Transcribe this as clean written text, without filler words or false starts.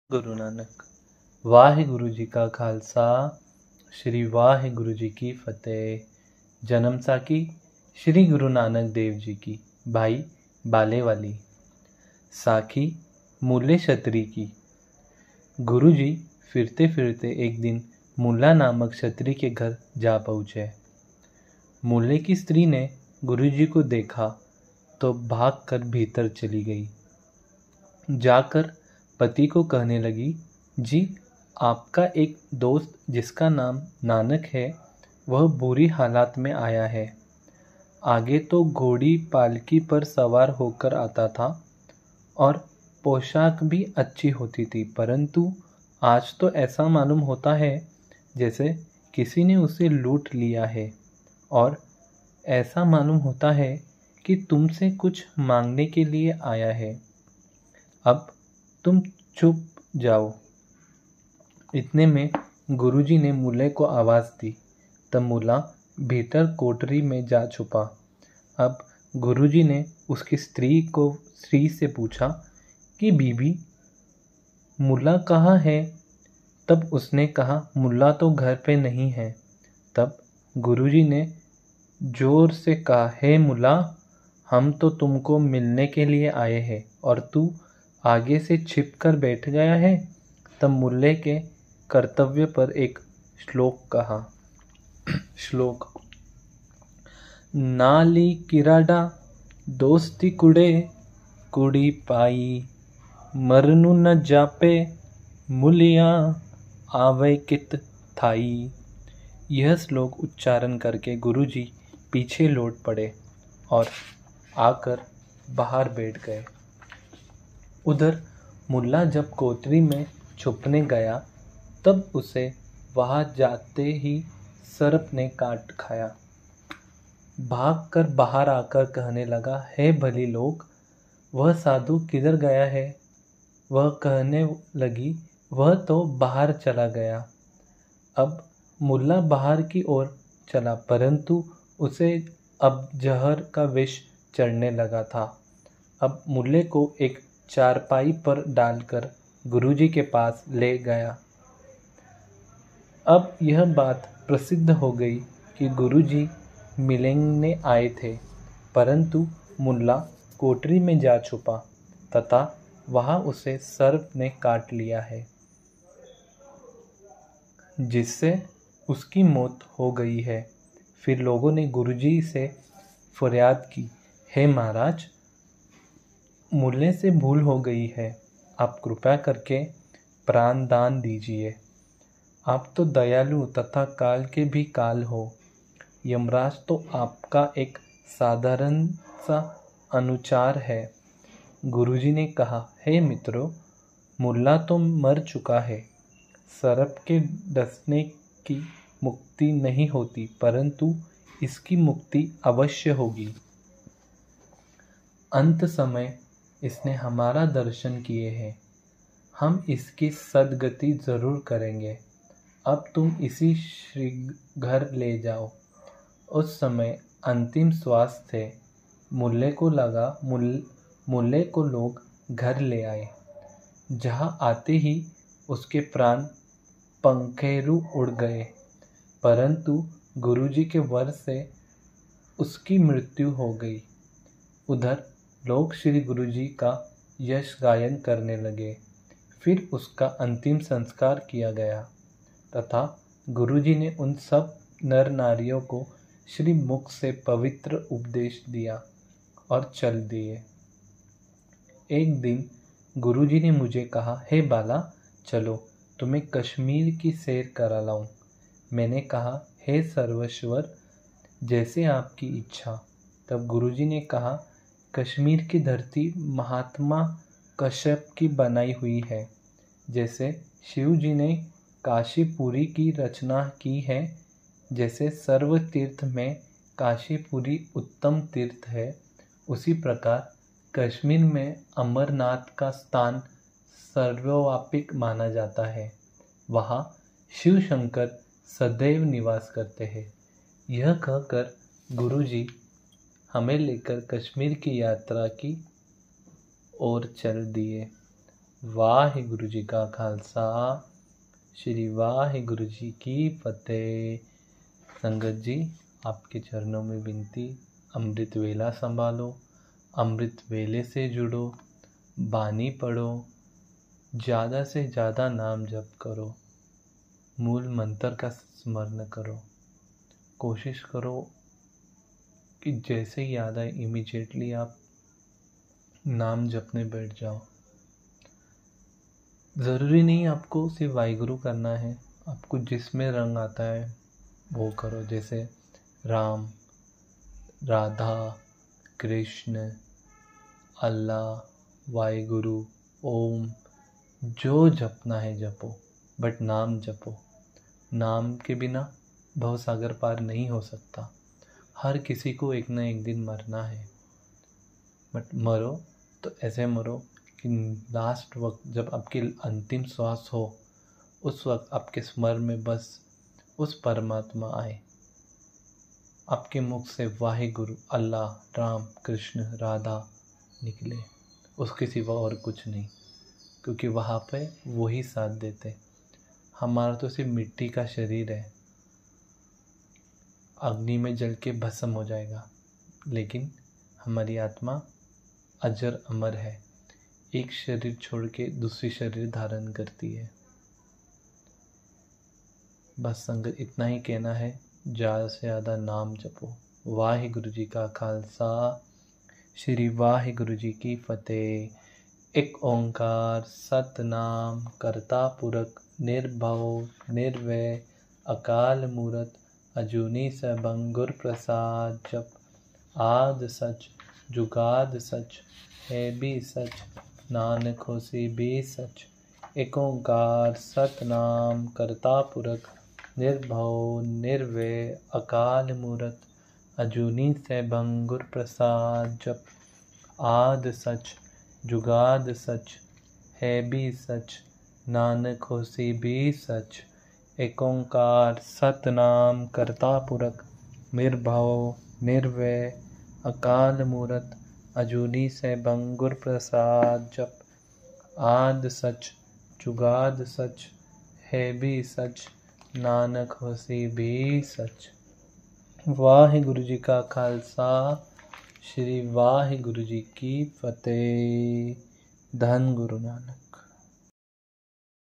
गुरु नानक। वाहिगुरु जी का खालसा, श्री वाहिगुरु जी की फतेह। जन्म साखी श्री गुरु नानक देव जी की। भाई बाले वाली साखी मूल्य क्षत्रिय की। गुरु जी फिरते फिरते एक दिन मुल्ला नामक क्षत्रिय के घर जा पहुँचे। मुल्ले की स्त्री ने गुरु जी को देखा तो भागकर भीतर चली गई। जाकर पति को कहने लगी, जी आपका एक दोस्त जिसका नाम नानक है वह बुरी हालात में आया है। आगे तो घोड़ी पालकी पर सवार होकर आता था और पोशाक भी अच्छी होती थी, परंतु आज तो ऐसा मालूम होता है जैसे किसी ने उसे लूट लिया है और ऐसा मालूम होता है कि तुमसे कुछ मांगने के लिए आया है। अब तुम चुप जाओ। इतने में गुरुजी ने मुल्ले को आवाज़ दी। तब मुल्ला भीतर कोठरी में जा छुपा। अब गुरुजी ने उसकी स्त्री से पूछा कि बीबी मुल्ला कहाँ है। तब उसने कहा मुल्ला तो घर पे नहीं है। तब गुरुजी ने जोर से कहा, हे मुल्ला, हम तो तुमको मिलने के लिए आए हैं और तू आगे से छिप कर बैठ गया है। तब मुल्ले के कर्तव्य पर एक श्लोक कहा। श्लोक। नाली किराडा दोस्ती कुड़े कुड़ी पाई, मरनु न जापे मुलिया आवे कित थाई। यह श्लोक उच्चारण करके गुरुजी पीछे लौट पड़े और आकर बाहर बैठ गए। उधर मुल्ला जब कोठरी में छुपने गया तब उसे वहां जाते ही सर्प ने काट खाया। भागकर बाहर आकर कहने लगा, हे भली लोग, वह साधु किधर गया है। वह कहने लगी, वह तो बाहर चला गया। अब मुल्ला बाहर की ओर चला, परंतु उसे अब जहर का विष चढ़ने लगा था। अब मुल्ले को एक चारपाई पर डालकर गुरुजी के पास ले गया। अब यह बात प्रसिद्ध हो गई कि गुरुजी मिलने आए थे, परंतु मुल्ला कोठरी में जा छुपा तथा वहां उसे सर्प ने काट लिया है, जिससे उसकी मौत हो गई है। फिर लोगों ने गुरुजी से फरियाद की, हे महाराज, मुल्ले से भूल हो गई है, आप कृपया करके प्राण दान दीजिए। आप तो दयालु तथा काल के भी काल हो। यमराज तो आपका एक साधारण सा अनुचार है। गुरुजी ने कहा, हे मित्रों, मुल्ला तो मर चुका है। सर्प के डसने की मुक्ति नहीं होती, परंतु इसकी मुक्ति अवश्य होगी। अंत समय इसने हमारा दर्शन किए हैं, हम इसकी सद्गति जरूर करेंगे। अब तुम इसी शीघ्र ले जाओ। उस समय अंतिम श्वास थे। मुल्ले को लगा मुल्ले को लोग घर ले आए, जहाँ आते ही उसके प्राण पंखेरु उड़ गए, परंतु गुरुजी के वर से उसकी मृत्यु हो गई। उधर लोग श्री गुरुजी का यश गायन करने लगे। फिर उसका अंतिम संस्कार किया गया तथा गुरुजी ने उन सब नर नारियों को श्री मुख से पवित्र उपदेश दिया और चल दिए। एक दिन गुरुजी ने मुझे कहा, हे बाला, चलो तुम्हें कश्मीर की सैर करा लाऊं। मैंने कहा, हे सर्वेश्वर, जैसे आपकी इच्छा। तब गुरुजी ने कहा, कश्मीर की धरती महात्मा कश्यप की बनाई हुई है। जैसे शिव जी ने काशीपुरी की रचना की है, जैसे सर्व तीर्थ में काशीपुरी उत्तम तीर्थ है, उसी प्रकार कश्मीर में अमरनाथ का स्थान सर्वव्यापक माना जाता है। वहाँ शिव शंकर सदैव निवास करते हैं। यह कहकर गुरुजी हमें लेकर कश्मीर की यात्रा की ओर चल दिए। वाहिगुरु जी का खालसा श्री वाहिगुरु जी की फतेह। संगत जी, आपके चरणों में विनती, अमृत वेला संभालो, अमृत वेले से जुड़ो, बानी पढ़ो, ज़्यादा से ज़्यादा नाम जप करो, मूल मंत्र का स्मरण करो। कोशिश करो कि जैसे ही याद आए इमीडिएटली आप नाम जपने बैठ जाओ। ज़रूरी नहीं आपको सिर्फ वाहिगुरु करना है, आपको जिसमें रंग आता है वो करो। जैसे राम, राधा, कृष्ण, अल्लाह, वाहिगुरु, ओम, जो जपना है जपो, बट नाम जपो। नाम के बिना भवसागर पार नहीं हो सकता। हर किसी को एक ना एक दिन मरना है, बट मरो तो ऐसे मरो कि लास्ट वक्त जब आपकी अंतिम श्वास हो, उस वक्त आपके स्मरण में बस उस परमात्मा आए, आपके मुख से वाहिगुरु, अल्लाह, राम, कृष्ण, राधा निकले, उसके सिवा और कुछ नहीं। क्योंकि वहाँ पे वही साथ देते। हमारा तो सिर्फ मिट्टी का शरीर है, अग्नि में जल के भस्म हो जाएगा, लेकिन हमारी आत्मा अजर अमर है, एक शरीर छोड़ के दूसरी शरीर धारण करती है। बस संगत इतना ही कहना है, ज़्यादा से ज़्यादा नाम जपो। वाहिगुरु जी का खालसा श्री वाहिगुरु जी की फतेह। एक ओंकार सतनाम करता पुरख निर्भव निर्वैर अकाल मूरत अजूनी सबंग गुर प्रसाद। जप आद सच जुगाद सच है भी सच, नानक होसी भी सच। एक ओंकार सतनाम करता पुरख निर्भव निर्वैर अकाल मूरत अजूनी सैभं गुर प्रसाद। जप आद सच जुगाद सच है भी सच, नानक होसी भी सच। एक ओंकार सतनाम करता पुरख निर्भव निर्वैर अकाल मूरत अजूनी सैभं गुर प्रसाद। जप आद सच जुगाद सच है भी सच, नानक होसी भी सच। वाहिगुरु जी का खालसा श्री वाहिगुरु जी की फतेह। धन गुरु नानक।